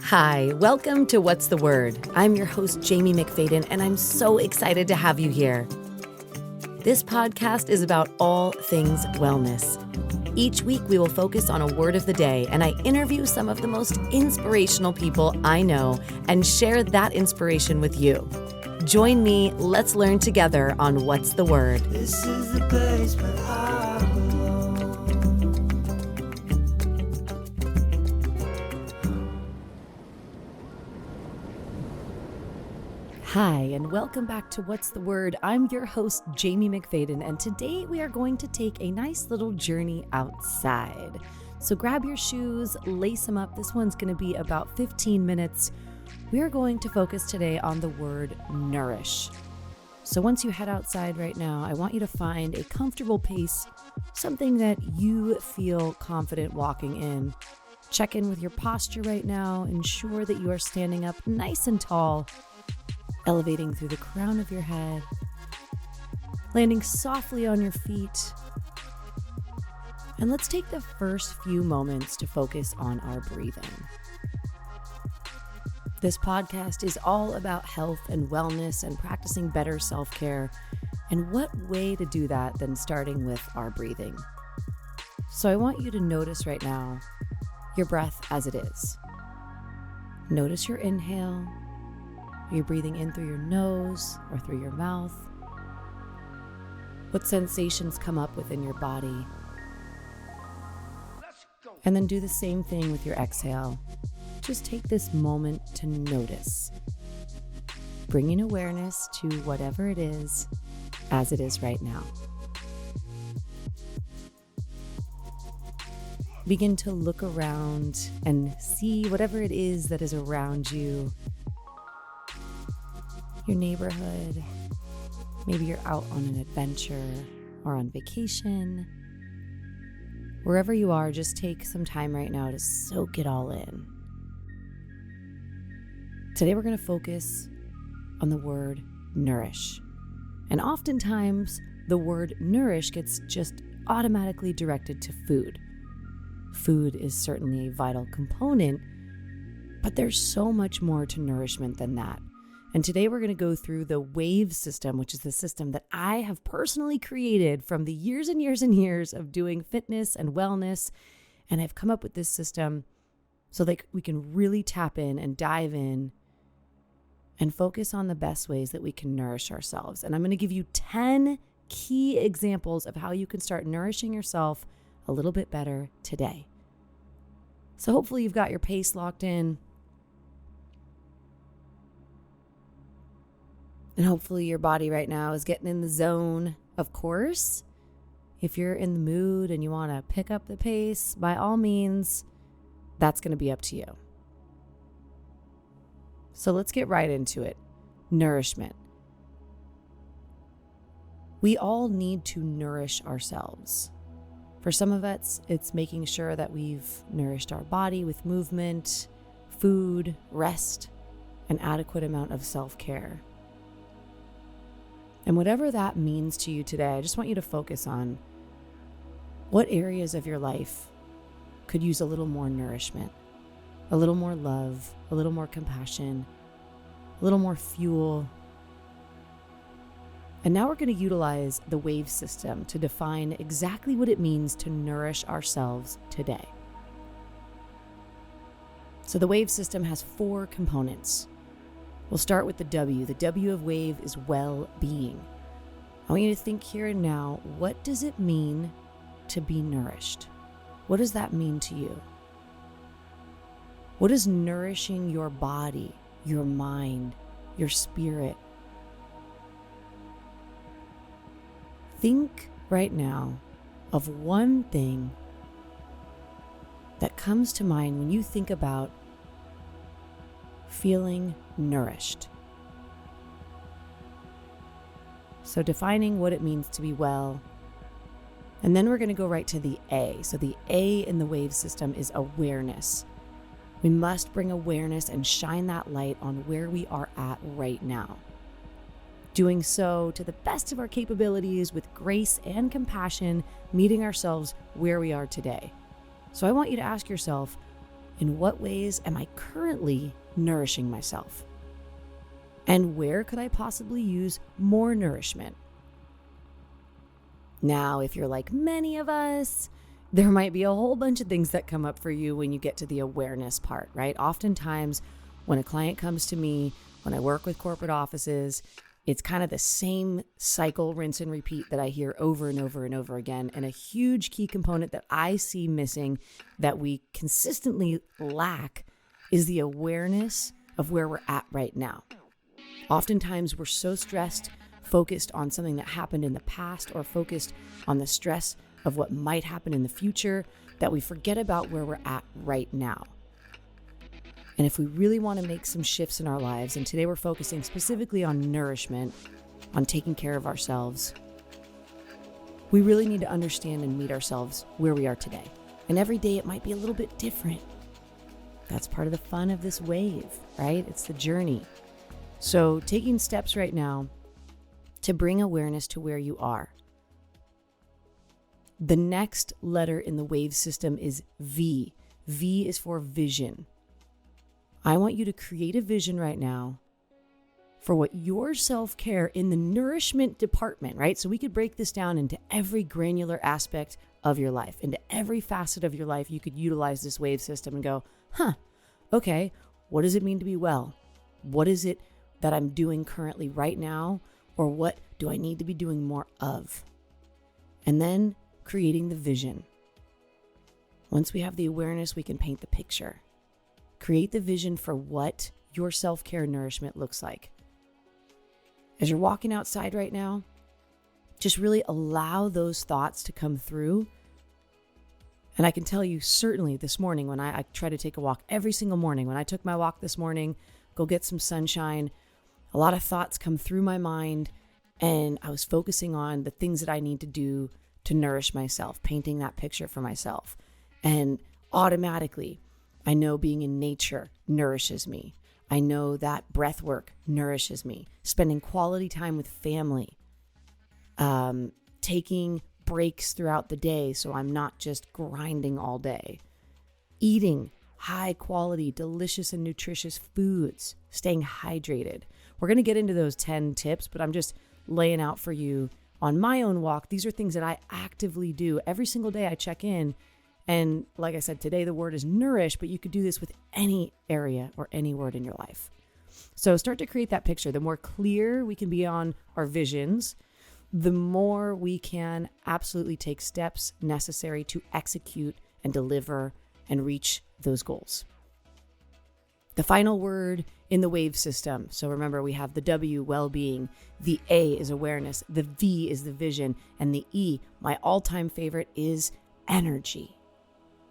Hi, welcome to What's the Word? I'm your host, Jamie McFadden, and I'm so excited to have you here. This podcast is about all things wellness. Each week, we will focus on a word of the day, and I interview some of the most inspirational people I know and share that inspiration with you. Join me, let's learn together on What's the Word. This is the place where I belong. Hi, and welcome back to What's the Word? I'm your host, Jamie McFadden, and today we are going to take a nice little journey outside. So grab your shoes, lace them up. This one's going to be about 15 minutes. We are going to focus today on the word nourish. So once you head outside right now, I want you to find a comfortable pace, something that you feel confident walking in. Check in with your posture right now. Ensure that you are standing up nice and tall, elevating through the crown of your head, landing softly on your feet. And let's take the first few moments to focus on our breathing. This podcast is all about health and wellness and practicing better self-care. And what way to do that than starting with our breathing? So I want you to notice right now your breath as it is. Notice your inhale. Are you breathing in through your nose or through your mouth? What sensations come up within your body? And then do the same thing with your exhale. Just take this moment to notice, bringing awareness to whatever it is as it is right now. Begin to look around and see whatever it is that is around you. Your neighborhood, maybe you're out on an adventure or on vacation. Wherever you are, just take some time right now to soak it all in. Today we're going to focus on the word nourish. And oftentimes the word nourish gets just automatically directed to food. Food is certainly a vital component, but there's so much more to nourishment than that. And today we're going to go through the WAVE system, which is the system that I have personally created from the years and years and years of doing fitness and wellness. And I've come up with this system so that we can really tap in and dive in and focus on the best ways that we can nourish ourselves. And I'm going to give you 10 key examples of how you can start nourishing yourself a little bit better today. So hopefully you've got your pace locked in. And hopefully your body right now is getting in the zone. Of course, if you're in the mood and you want to pick up the pace, by all means, that's going to be up to you. So let's get right into it. Nourishment. We all need to nourish ourselves. For some of us, it's making sure that we've nourished our body with movement, food, rest, an adequate amount of self-care. And whatever that means to you today, I just want you to focus on what areas of your life could use a little more nourishment, a little more love, a little more compassion, a little more fuel. And now we're going to utilize the WAVE system to define exactly what it means to nourish ourselves today. So the WAVE system has 4 components. We'll start with the W. The W of WAVE is well-being. I want you to think here and now, what does it mean to be nourished? What does that mean to you? What is nourishing your body, your mind, your spirit? Think right now of one thing that comes to mind when you think about feeling nourished. So defining what it means to be well. And then we're going to go right to the A. So the A in the WAVE system is awareness. We must bring awareness and shine that light on where we are at right now. Doing so to the best of our capabilities with grace and compassion, meeting ourselves where we are today. So I want you to ask yourself, In what ways am I currently nourishing myself? And where could I possibly use more nourishment? Now, if you're like many of us, there might be a whole bunch of things that come up for you when you get to the awareness part, right? Oftentimes, when a client comes to me, when I work with corporate offices, it's kind of the same cycle, rinse and repeat that I hear over and over and over again. And a huge key component that I see missing that we consistently lack is the awareness of where we're at right now. Oftentimes, we're so stressed, focused on something that happened in the past or focused on the stress of what might happen in the future that we forget about where we're at right now. And if we really want to make some shifts in our lives, and today we're focusing specifically on nourishment, on taking care of ourselves, we really need to understand and meet ourselves where we are today. And every day it might be a little bit different. That's part of the fun of this wave, right? It's the journey. So taking steps right now to bring awareness to where you are. The next letter in the wave system is V. V is for vision. I want you to create a vision right now for what your self-care in the nourishment department, right? So we could break this down into every granular aspect of your life, into every facet of your life. You could utilize this wave system and go, okay, what does it mean to be well? What is it that I'm doing currently right now? Or what do I need to be doing more of? And then creating the vision. Once we have the awareness, we can paint the picture. Create the vision for what your self-care nourishment looks like. As you're walking outside right now, just really allow those thoughts to come through. And I can tell you, certainly this morning when I try to take a walk every single morning, when I took my walk this morning, go get some sunshine, a lot of thoughts come through my mind, and I was focusing on the things that I need to do to nourish myself, painting that picture for myself. And automatically, I know being in nature nourishes me. I know that breath work nourishes me. Spending quality time with family, taking breaks throughout the day so I'm not just grinding all day, eating high quality, delicious and nutritious foods, staying hydrated. We're going to get into those 10 tips, but I'm just laying out for you on my own walk. These are things that I actively do every single day. I check in. And like I said, today the word is nourish, but you could do this with any area or any word in your life. So start to create that picture. The more clear we can be on our visions, the more we can absolutely take steps necessary to execute and deliver and reach those goals. The final word in the wave system. So remember, we have the W, well-being, the A is awareness, the V is the vision, and the E, my all-time favorite, is energy,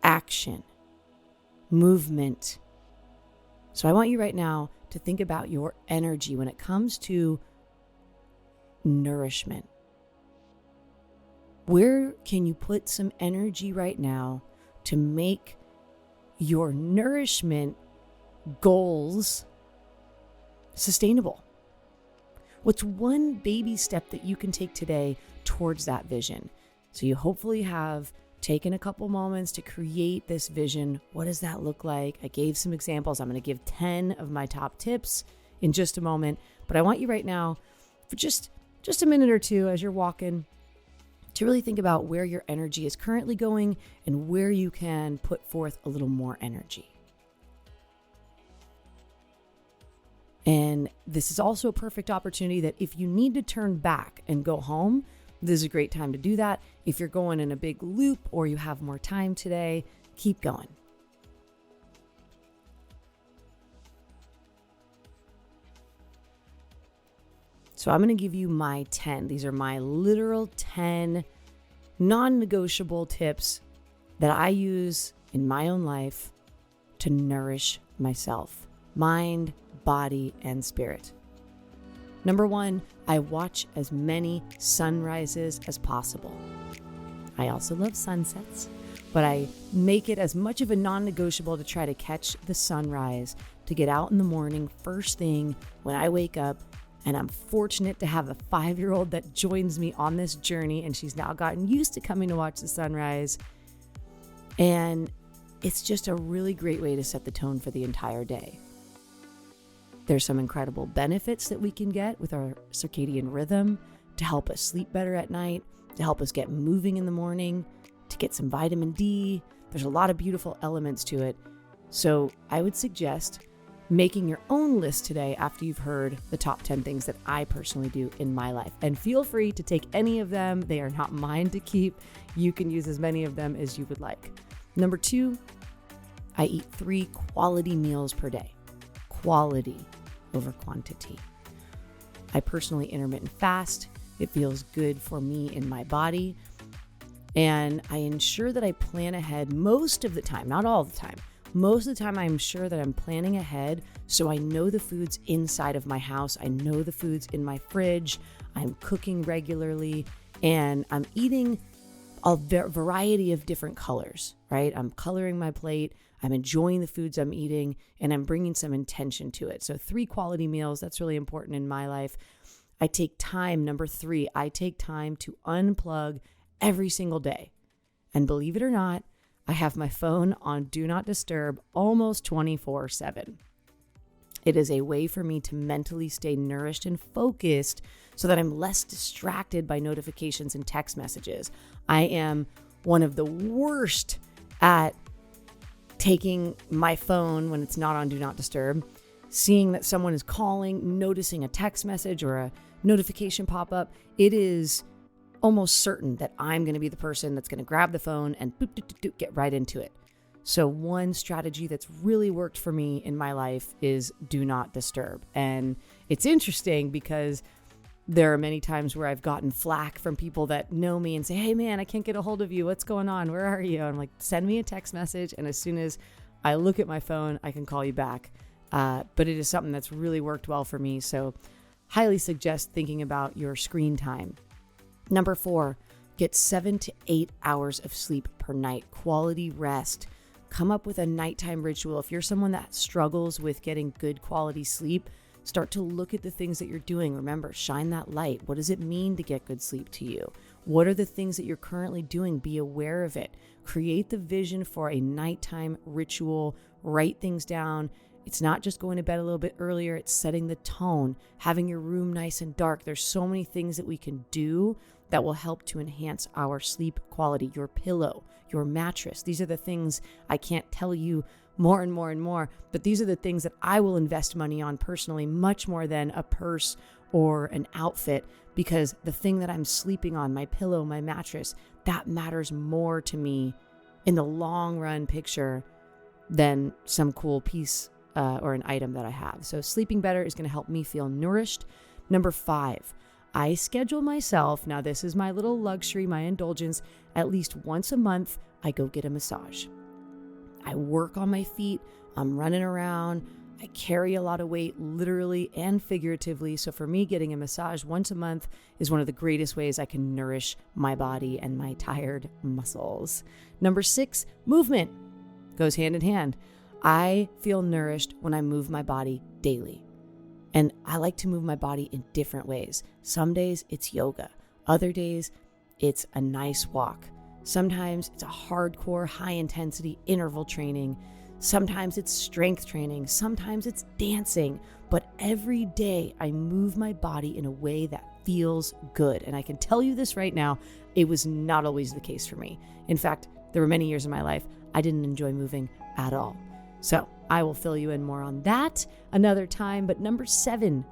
action, movement. So I want you right now to think about your energy when it comes to nourishment. Where can you put some energy right now to make your nourishment goals sustainable? What's one baby step that you can take today towards that vision? So you hopefully have taken a couple moments to create this vision. What does that look like? I gave some examples. I'm going to give 10 of my top tips in just a moment, but I want you right now for just a minute or two as you're walking to really think about where your energy is currently going and where you can put forth a little more energy. And this is also a perfect opportunity that if you need to turn back and go home, this is a great time to do that. If you're going in a big loop or you have more time today, keep going. So I'm going to give you my 10. These are my literal 10 non-negotiable tips that I use in my own life to nourish myself, mind, body, and spirit. Number 1, I watch as many sunrises as possible. I also love sunsets, but I make it as much of a non-negotiable to try to catch the sunrise, to get out in the morning, first thing when I wake up. And I'm fortunate to have a 5-year-old that joins me on this journey, and she's now gotten used to coming to watch the sunrise. And it's just a really great way to set the tone for the entire day. There's some incredible benefits that we can get with our circadian rhythm to help us sleep better at night, to help us get moving in the morning, to get some vitamin D. There's a lot of beautiful elements to it. So I would suggest making your own list today after you've heard the top 10 things that I personally do in my life. And feel free to take any of them. They are not mine to keep. You can use as many of them as you would like. Number 2, I eat 3 quality meals per day. Quality over quantity. I personally intermittent fast. It feels good for me in my body. And I ensure that I plan ahead most of the time, not all the time. Most of the time, I'm sure that I'm planning ahead so I know the foods inside of my house. I know the foods in my fridge. I'm cooking regularly, and I'm eating a variety of different colors, right? I'm coloring my plate. I'm enjoying the foods I'm eating, and I'm bringing some intention to it. So 3 quality meals, that's really important in my life. I take time, number 3, I take time to unplug every single day. And believe it or not, I have my phone on Do Not Disturb almost 24/7. It is a way for me to mentally stay nourished and focused so that I'm less distracted by notifications and text messages. I am one of the worst at taking my phone when it's not on Do Not Disturb, seeing that someone is calling, noticing a text message or a notification pop up. It is almost certain that I'm going to be the person that's going to grab the phone and get right into it. So one strategy that's really worked for me in my life is Do Not Disturb. And it's interesting because there are many times where I've gotten flack from people that know me and say, hey man, I can't get a hold of you. What's going on? Where are you? And I'm like, send me a text message. And as soon as I look at my phone, I can call you back. But it is something that's really worked well for me. So highly suggest thinking about your screen time. Number 4, get 7 to 8 hours of sleep per night. Quality rest. Come up with a nighttime ritual. If you're someone that struggles with getting good quality sleep, start to look at the things that you're doing. Remember, shine that light. What does it mean to get good sleep to you? What are the things that you're currently doing? Be aware of it. Create the vision for a nighttime ritual. Write things down. It's not just going to bed a little bit earlier. It's setting the tone, having your room nice and dark. There's so many things that we can do that will help to enhance our sleep quality. Your pillow, your mattress. These are the things I can't tell you more and more and more, but these are the things that I will invest money on personally, much more than a purse or an outfit, because the thing that I'm sleeping on, my pillow, my mattress, that matters more to me in the long run picture than some cool piece or an item that I have. So sleeping better is going to help me feel nourished. Number 5, I schedule myself. Now this is my little luxury, my indulgence. At least once a month, I go get a massage. I work on my feet. I'm running around. I carry a lot of weight, literally and figuratively. So for me, getting a massage once a month is one of the greatest ways I can nourish my body and my tired muscles. Number 6, movement goes hand in hand. I feel nourished when I move my body daily. And I like to move my body in different ways. Some days it's yoga. Other days it's a nice walk. Sometimes it's a hardcore, high-intensity interval training. Sometimes it's strength training. Sometimes it's dancing. But every day I move my body in a way that feels good. And I can tell you this right now, it was not always the case for me. In fact, there were many years in my life I didn't enjoy moving at all. So I will fill you in more on that another time. But number 7,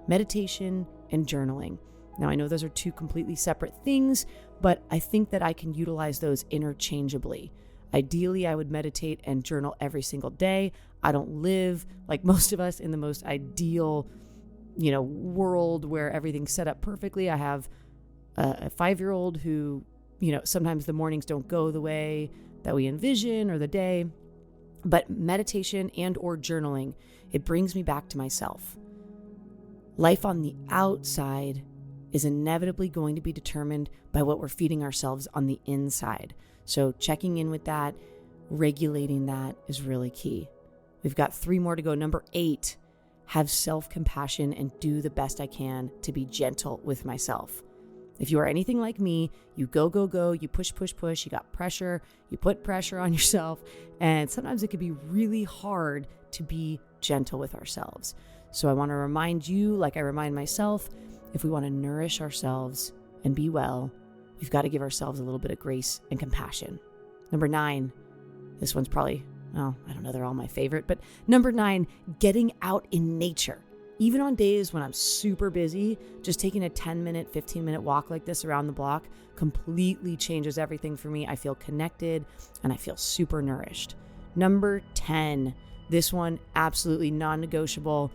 meditation and journaling. Now, I know those are 2 completely separate things, but I think that I can utilize those interchangeably. Ideally, I would meditate and journal every single day. I don't live, like most of us, in the most ideal, world where everything's set up perfectly. I have a 5-year-old who, sometimes the mornings don't go the way that we envision or the day. But meditation and or journaling, it brings me back to myself. Life on the outside is inevitably going to be determined by what we're feeding ourselves on the inside. So checking in with that, regulating that is really key. We've got 3 more to go. Number 8, have self-compassion and do the best I can to be gentle with myself. If you are anything like me, you go, go, go, you push, push, push, you got pressure, you put pressure on yourself, and sometimes it can be really hard to be gentle with ourselves. So I want to remind you, like I remind myself, if we want to nourish ourselves and be well, we've got to give ourselves a little bit of grace and compassion. Number 9, this one's probably, I don't know, they're all my favorite, but number 9, getting out in nature. Even on days when I'm super busy, just taking a 10-minute, 15-minute walk like this around the block completely changes everything for me. I feel connected and I feel super nourished. Number 10, this one absolutely non-negotiable,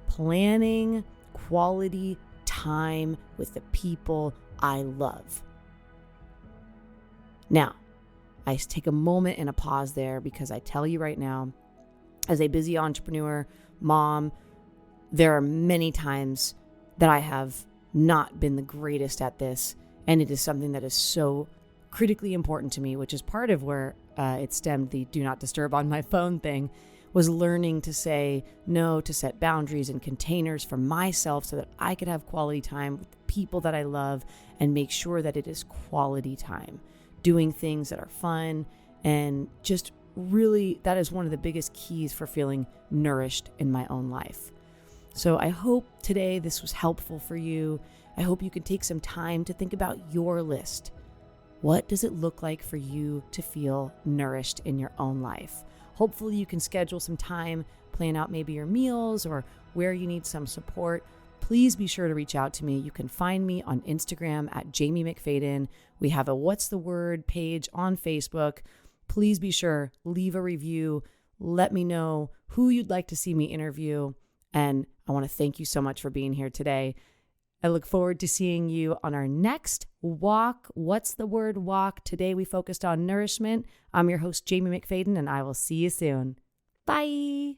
planning quality time with the people I love. Now, I take a moment and a pause there because I tell you right now, as a busy entrepreneur, mom, there are many times that I have not been the greatest at this, and it is something that is so critically important to me, which is part of where it stemmed the do not disturb on my phone thing, was learning to say no, to set boundaries and containers for myself so that I could have quality time with the people that I love and make sure that it is quality time, doing things that are fun, and just really, that is one of the biggest keys for feeling nourished in my own life. So I hope today this was helpful for you. I hope you can take some time to think about your list. What does it look like for you to feel nourished in your own life? Hopefully you can schedule some time, plan out maybe your meals or where you need some support. Please be sure to reach out to me. You can find me on Instagram at Jamie McFadden. We have a What's the Word page on Facebook. Please be sure, leave a review. Let me know who you'd like to see me interview. And I want to thank you so much for being here today. I look forward to seeing you on our next walk. What's the Word walk? Today we focused on nourishment. I'm your host, Jamie McFadden, and I will see you soon. Bye.